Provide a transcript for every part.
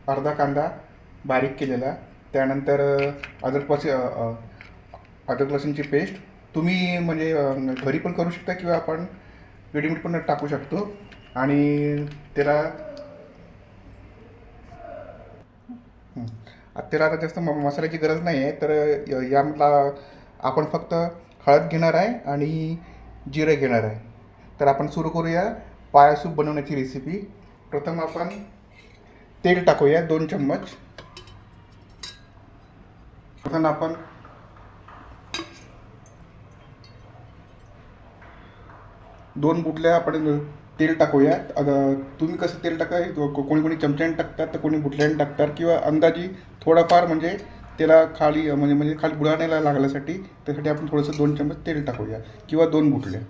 अर्धा कांदा बारीक केलेला, त्यानंतर अद्रक लसूणची पेस्ट. तुम्ही म्हणजे घरी पण करू शकता किंवा आपण रेडीमेड पण टाकू शकतो. आणि त्याला त्याला आता जास्त मसाल्याची गरज नाही आहे. तर यामधला आपण फक्त हळद घेणार आहे आणि जिरे घेणार आहे. तर आपण सुरू करूया पाया सूप बनवण्याची रेसिपी. प्रथम आपण तेल टाकूया 2 चम्मच. प्रथम आपण दोन बुटल्या आपण तेल टाकूया. तुम्ही कसं तेल टाका, कोणी कोणी चमच्याने टाकतात तर कोणी बुटल्याने टाकतात, किंवा अंदाजी थोडाफार म्हणजे त्याला खाली म्हणजे खाली बुडाण्याला लागल्यासाठी त्यासाठी आपण थोडंसं 2 चम्मच तेल टाकूया किंवा 2 बुटल्या.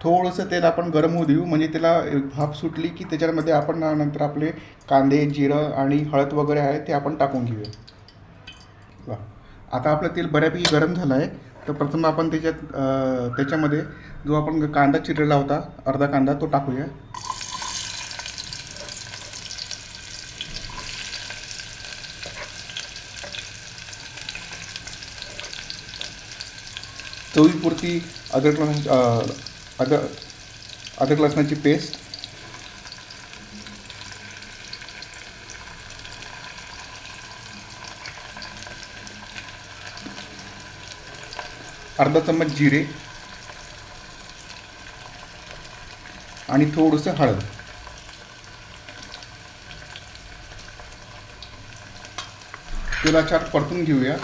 थोडंसं तेल आपण गरम होऊ देऊ, म्हणजे त्याला भाप सुटली की त्याच्यामध्ये आपण नंतर आपले कांदे, जिरं आणि हळद वगैरे आहे ते आपण टाकून घेऊया. वा, आता आपलं तेल बऱ्यापैकी गरम झालं आहे. तर प्रथम आपण त्याच्यामध्ये जो आपण कांदा चिरलेला होता, अर्धा कांदा, तो टाकूया. चवीपुरती अद्रक लसणाची पेस्ट, अर्धा चम्मच जिरे आणि थोडंसं हळद. त्याला छान परतून घेऊया.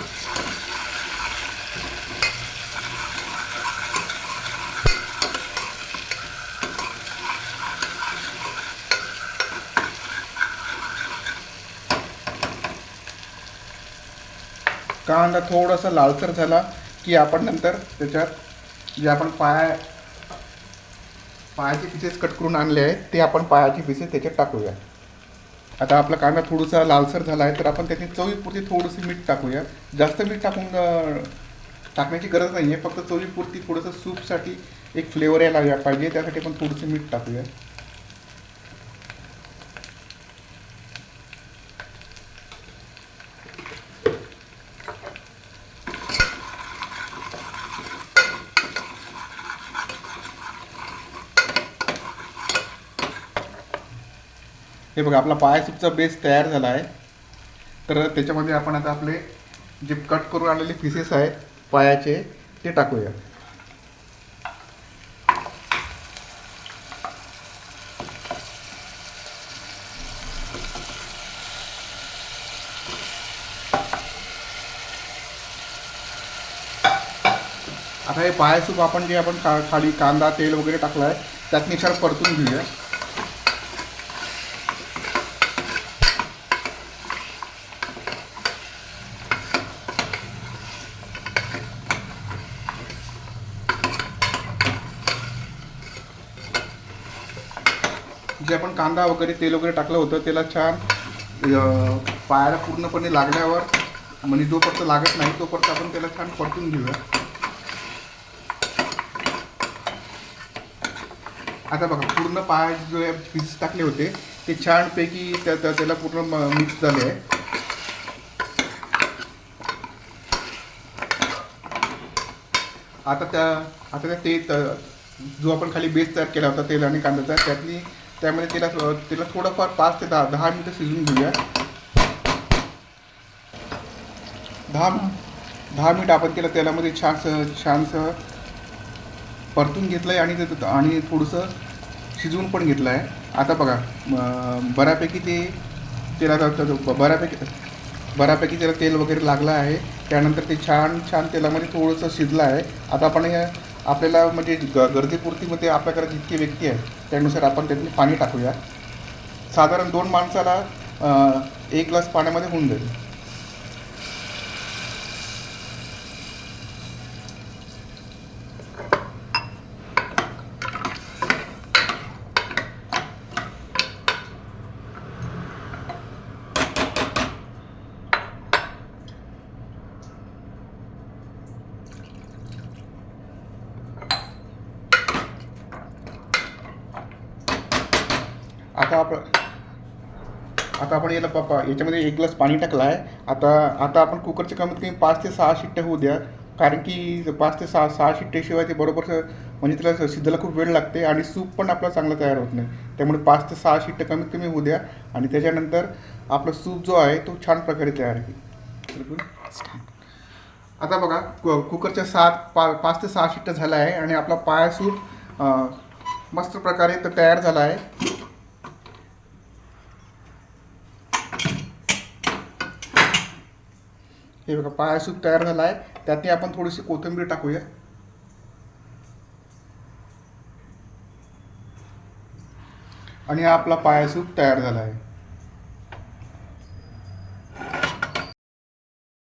कांदा थोडासा लालसर झाला की आपण नंतर त्याच्यात जे आपण पायाचे पीसेस कट करून आणले आहेत ते आपण पायाचे पीसेस त्याच्यात टाकूया. आता आपला कांदा थोडासा लालसर झाला आहे, तर आपण त्याची चवीपुरती थोडंसं मीठ टाकूया. जास्त मीठ टाकण्याची गरज नाही आहे, फक्त चवीपुरती थोडंसं सूपसाठी एक फ्लेवर यायला पाहिजे, त्यासाठी आपण थोडंसं मीठ टाकूया. हे बघा, आपला पाया सूपचा बेस तयार झाला आहे. तर त्याच्यामध्ये आपण आता आपले जे कट करून आलेले पीसेस आहेत पायाचे ते टाकूया. आता हे पाया सूप आपण जे आपण खाली कांदा, तेल वगैरे टाकलं आहे त्यात निशार परतून घेऊया. जे आपण कांदा वगैरे, तेल वगैरे टाकलं होतं त्याला छान पायाला पूर्णपणे लागल्यावर, म्हणजे जोपर्यंत लागत नाही तोपर्यंत आपण त्याला छान परतून घेऊया. आता बघा, पूर्ण पाय जे पीस टाकले होते ते छानपैकी त्याला पूर्ण मिक्स झाले आहे. आता ते जो आपण खाली बेस तयार केला होता तेल आणि कांद्याचा, त्यामध्ये त्याला थोडंफार 5 ते 10 मिनिटं शिजवून घेऊया. 10 मिनिट आपण त्याला तेलामध्ये छानसं परतून घेतलं आहे आणि थोडंसं शिजवून पण घेतलं आहे. आता बघा, बऱ्यापैकी त्याला तेल वगैरे लागलं आहे. त्यानंतर ते छान तेलामध्ये थोडंसं शिजलं आहे. आता आपण आपल्याला म्हणजे गरजेपुरती मध्ये आपल्याकडे जितके व्यक्ती आहेत त्यानुसार आपण त्यातले पाणी टाकूया. साधारण 2 माणसाला 1 ग्लास पाण्यामध्ये होऊन जाईल. आता आपण याला याच्यामध्ये 1 ग्लास पाणी टाकलं आहे. आता आपण कुकरचे कमीत कमी 5 ते 6 शिट्ट्या होऊ द्या, कारण की 5 ते 6 शिट्ट्याशिवाय ते बरोबर म्हणजे त्याला शिजायला खूप वेळ लागते आणि सूप पण आपला चांगला तयार होत नाही. त्यामुळे 5 ते 6 शिट्ट्या कमीत कमी होऊ द्या आणि त्याच्यानंतर आपला सूप जो आहे तो छान प्रकारे तयार होईल. आता बघा कुकरच्या 5 ते 6 शिट्ट्या झाल्या आहे आणि आपला पाया सूप मस्त प्रकारे तयार झाला आहे. हे बघा पाया सूप तयार झाला आहे. त्यात आपण थोडीशी कोथिंबीर टाकूया आणि हा आपला पाया सूप तयार झाला आहे.